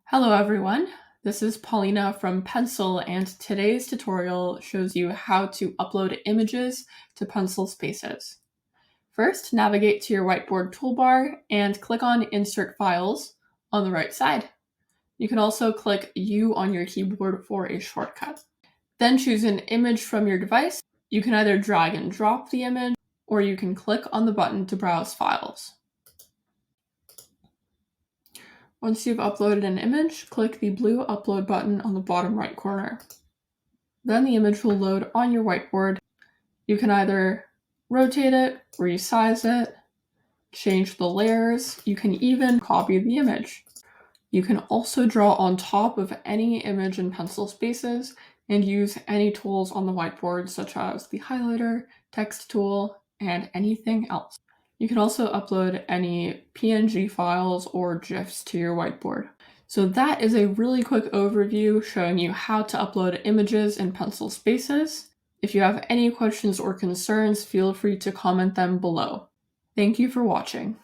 Hello everyone, this is Paulina from Pencil, and today's tutorial shows you how to upload images to Pencil Spaces. First, navigate to your whiteboard toolbar and click on Insert Files on the right side. You can also click U on your keyboard for a shortcut. Then choose an image from your device. You can either drag and drop the image, or you can click on the button to browse files. Once you've uploaded an image, click the blue Upload button on the bottom right corner. Then the image will load on your whiteboard. You can either rotate it, resize it, change the layers. You can even copy the image. You can also draw on top of any image in Pencil Spaces and use any tools on the whiteboard, such as the highlighter, text tool, and anything else. You can also upload any PNG files or GIFs to your whiteboard. So that is a really quick overview showing you how to upload images in Pencil Spaces. If you have any questions or concerns, feel free to comment them below. Thank you for watching.